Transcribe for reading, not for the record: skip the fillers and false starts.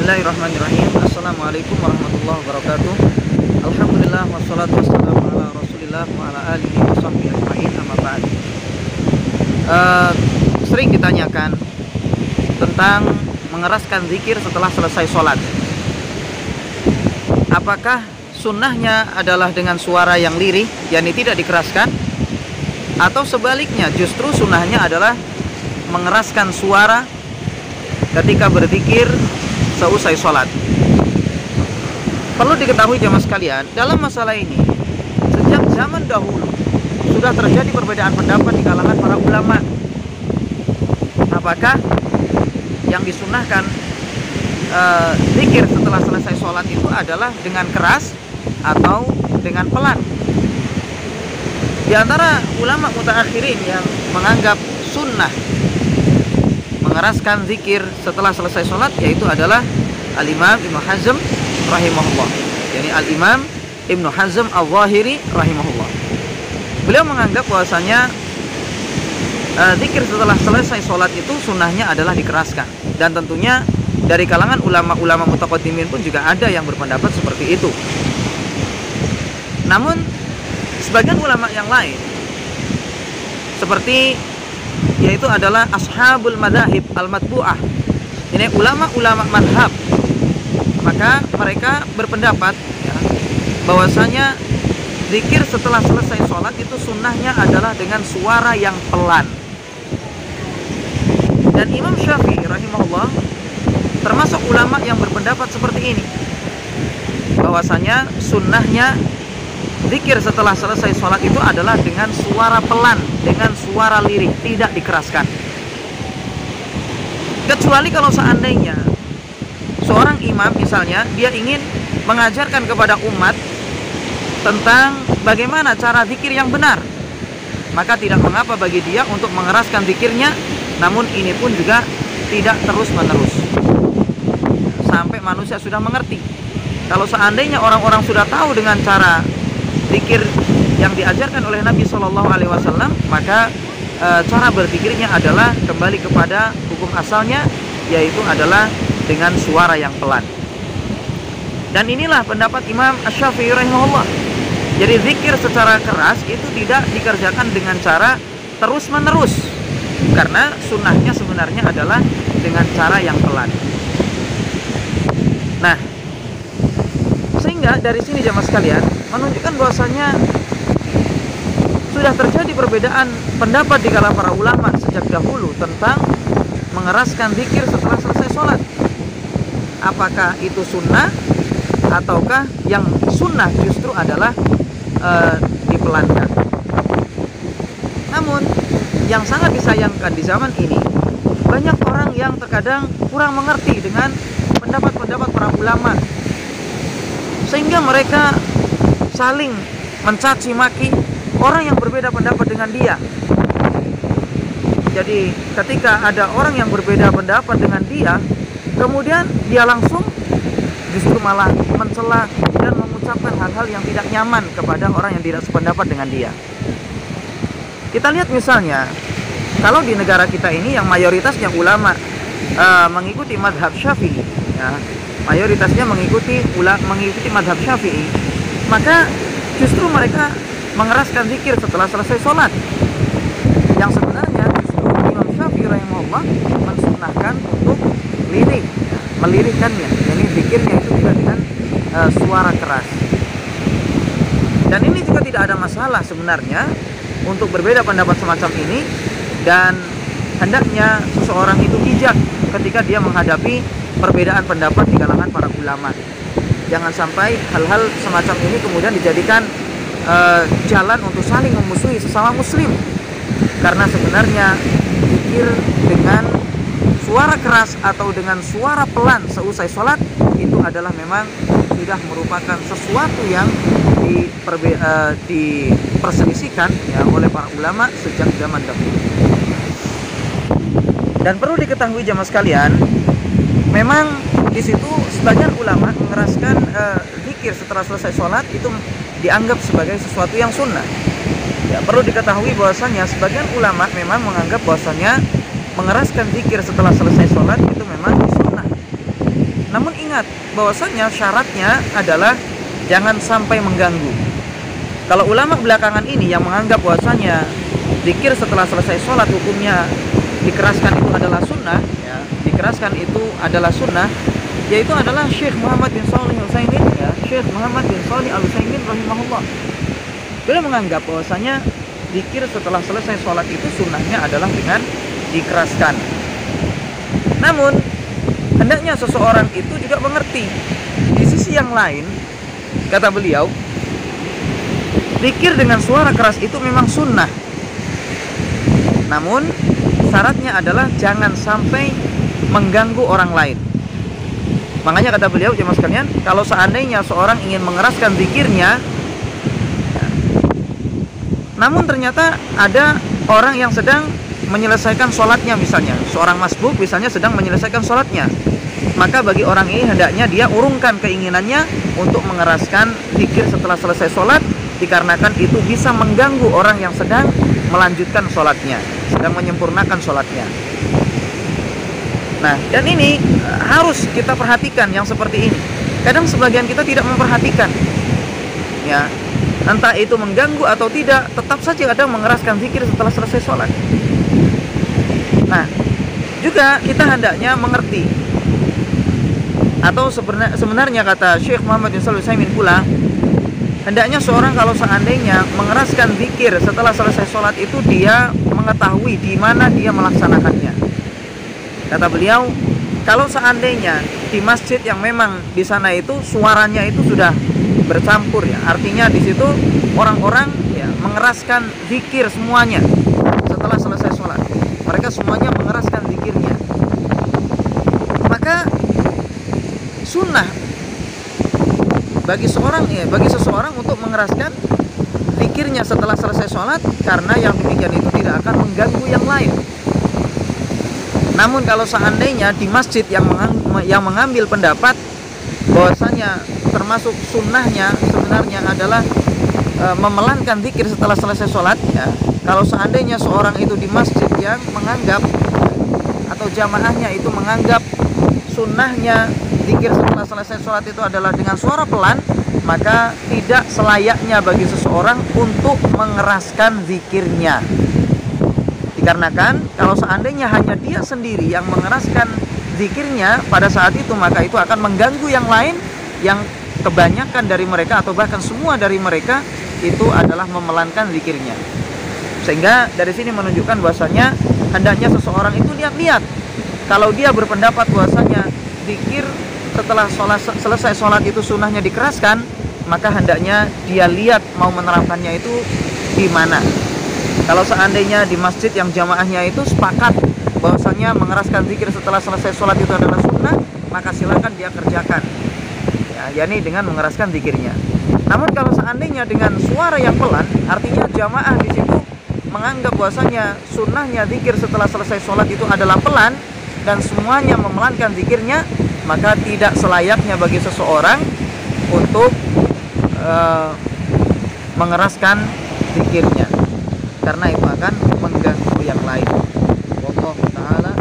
Bismillahirrahmanirrahim. Assalamualaikum warahmatullahi wabarakatuh. Alhamdulillah wassalatu wassalamu ala Rasulillah wa ala alihi wa sahbihi ajma'in, amma ba'd. Sering ditanyakan tentang mengeraskan zikir setelah selesai sholat. Apakah sunnahnya adalah dengan suara yang lirih, yakni tidak dikeraskan, atau sebaliknya justru sunnahnya adalah mengeraskan suara ketika berzikir seusai sholat? Perlu diketahui jemaah sekalian, dalam masalah ini sejak zaman dahulu sudah terjadi perbedaan pendapat di kalangan para ulama. Apakah yang disunahkan zikir setelah selesai sholat itu adalah dengan keras atau dengan pelan? Di antara ulama mutaakhirin yang menganggap sunnah mengeraskan zikir setelah selesai sholat yaitu adalah Al-Imam Ibnu Hazm rahimahullah, yakni Al-Imam Ibnu Hazm Al-Zahiri rahimahullah. Beliau menganggap bahwasanya zikir setelah selesai sholat itu sunnahnya adalah dikeraskan. Dan tentunya dari kalangan ulama-ulama mutaqaddimin pun juga ada yang berpendapat seperti itu. Namun sebagian ulama yang lain seperti yaitu adalah ashabul madhahib al-matbu'ah, ini ulama-ulama madhab, maka mereka berpendapat bahwasanya zikir setelah selesai sholat itu sunnahnya adalah dengan suara yang pelan. Dan Imam Syafi'i rahimahullah termasuk ulama yang berpendapat seperti ini, bahwasanya sunnahnya zikir setelah selesai sholat itu adalah dengan suara pelan, dengan suara lirih, tidak dikeraskan. Kecuali kalau seandainya seorang imam misalnya dia ingin mengajarkan kepada umat tentang bagaimana cara zikir yang benar, maka tidak mengapa bagi dia untuk mengeraskan zikirnya, namun ini pun juga tidak terus-menerus sampai manusia sudah mengerti. Kalau seandainya orang-orang sudah tahu dengan cara zikir yang diajarkan oleh Nabi Shallallahu Alaihi Wasallam, maka cara berzikirnya adalah kembali kepada hukum asalnya, yaitu adalah dengan suara yang pelan. Dan inilah pendapat Imam Asy-Syafi'i rahimahullah. Jadi zikir secara keras itu tidak dikerjakan dengan cara terus-menerus, karena sunnahnya sebenarnya adalah dengan cara yang pelan. Nah, sehingga dari sini jemaah sekalian menunjukkan bahwasanya sudah terjadi perbedaan pendapat di kalangan para ulama sejak dahulu tentang mengeraskan zikir setelah selesai sholat. Apakah itu sunnah ataukah yang sunnah justru adalah dipelankan? Namun yang sangat disayangkan di zaman ini, banyak orang yang terkadang kurang mengerti dengan pendapat-pendapat para ulama, sehingga mereka saling mencaci maki orang yang berbeda pendapat dengan dia. Jadi ketika ada orang yang berbeda pendapat dengan dia, kemudian dia langsung justru malah mencela dan mengucapkan hal-hal yang tidak nyaman kepada orang yang tidak sependapat dengan dia. Kita lihat misalnya, kalau di negara kita ini yang mayoritasnya ulama mengikuti madhab Syafi'i, mayoritasnya mengikuti madhab Syafi'i, maka justru mereka mengeraskan zikir setelah selesai sholat, yang sebenarnya justru Imam Syafi'i rahimahullah mensunnahkan untuk lirih, melirihkannya, jadi zikirnya itu tidak dengan suara keras. Dan ini juga tidak ada masalah sebenarnya untuk berbeda pendapat semacam ini, dan hendaknya seseorang itu bijak ketika dia menghadapi perbedaan pendapat di kalangan para ulama. Jangan sampai hal-hal semacam ini kemudian dijadikan jalan untuk saling memusuhi sesama muslim. Karena sebenarnya zikir dengan suara keras atau dengan suara pelan seusai sholat itu adalah memang sudah merupakan sesuatu yang diperselisihkan oleh para ulama sejak zaman dahulu. Dan perlu diketahui jemaah sekalian, memang di situ sebagian ulama mengeraskan zikir setelah selesai sholat itu dianggap sebagai sesuatu yang sunnah. Ya, perlu diketahui bahwasanya sebagian ulama memang menganggap bahwasanya mengeraskan zikir setelah selesai sholat itu memang sunnah. Namun ingat bahwasanya syaratnya adalah jangan sampai mengganggu. Kalau ulama belakangan ini yang menganggap bahwasanya zikir setelah selesai sholat hukumnya dikeraskan itu adalah sunnah, ya, dikeraskan itu adalah sunnah, yaitu adalah Syekh Muhammad bin Shalih Al-Utsaimin, ya, Syekh Muhammad bin Shalih Al-Utsaimin rahimahullah. Beliau menganggap bahwasanya zikir setelah selesai sholat itu sunnahnya adalah dengan dikeraskan. Namun hendaknya seseorang itu juga mengerti di sisi yang lain, kata beliau, zikir dengan suara keras itu memang sunnah. Namun syaratnya adalah jangan sampai mengganggu orang lain. Makanya kata beliau, jemaah sekalian, kalau seandainya seorang ingin mengeraskan zikirnya, namun ternyata ada orang yang sedang menyelesaikan sholatnya, misalnya seorang masbuk misalnya sedang menyelesaikan sholatnya, maka bagi orang ini hendaknya dia urungkan keinginannya untuk mengeraskan zikir setelah selesai sholat, dikarenakan itu bisa mengganggu orang yang sedang melanjutkan sholatnya, sedang menyempurnakan sholatnya. Nah, dan ini harus kita perhatikan yang seperti ini. Kadang sebagian kita tidak memperhatikan, ya, entah itu mengganggu atau tidak, tetap saja kadang mengeraskan zikir setelah selesai sholat. Nah, juga kita hendaknya mengerti, atau sebenarnya kata Syekh Muhammad bin Shalih Al-Utsaimin pula, hendaknya seorang kalau seandainya mengeraskan zikir setelah selesai sholat itu dia mengetahui di mana dia melaksanakannya. Kata beliau, kalau seandainya di masjid yang memang di sana itu suaranya itu sudah bercampur, ya, artinya di situ orang-orang, ya, mengeraskan zikir semuanya setelah selesai sholat, mereka semuanya mengeraskan zikirnya, maka sunnah bagi seseorang untuk mengeraskan zikirnya setelah selesai sholat, karena yang demikian itu tidak akan mengganggu yang lain. Namun kalau seandainya di masjid yang mengambil pendapat bahwasanya termasuk sunnahnya sebenarnya adalah memelankan zikir setelah selesai sholat, ya, kalau seandainya seorang itu di masjid yang menganggap atau jamaahnya itu menganggap sunnahnya zikir setelah selesai sholat itu adalah dengan suara pelan, maka tidak selayaknya bagi seseorang untuk mengeraskan zikirnya. Dikarenakan kalau seandainya hanya dia sendiri yang mengeraskan zikirnya pada saat itu, maka itu akan mengganggu yang lain, yang kebanyakan dari mereka atau bahkan semua dari mereka itu adalah memelankan zikirnya. Sehingga dari sini menunjukkan bahwasanya hendaknya seseorang itu lihat-lihat. Kalau dia berpendapat bahwasanya zikir setelah selesai sholat itu sunnahnya dikeraskan, maka hendaknya dia lihat mau menerapkannya itu di mana. Kalau seandainya di masjid yang jamaahnya itu sepakat bahwasanya mengeraskan zikir setelah selesai sholat itu adalah sunnah, maka silakan dia kerjakan, ya, yakni dengan mengeraskan zikirnya. Namun kalau seandainya dengan suara yang pelan, artinya jamaah di situ menganggap bahwasanya sunnahnya zikir setelah selesai sholat itu adalah pelan dan semuanya memelankan zikirnya, maka tidak selayaknya bagi seseorang untuk mengeraskan zikirnya, karena itu akan mengganggu yang lain. Wallahu ta'ala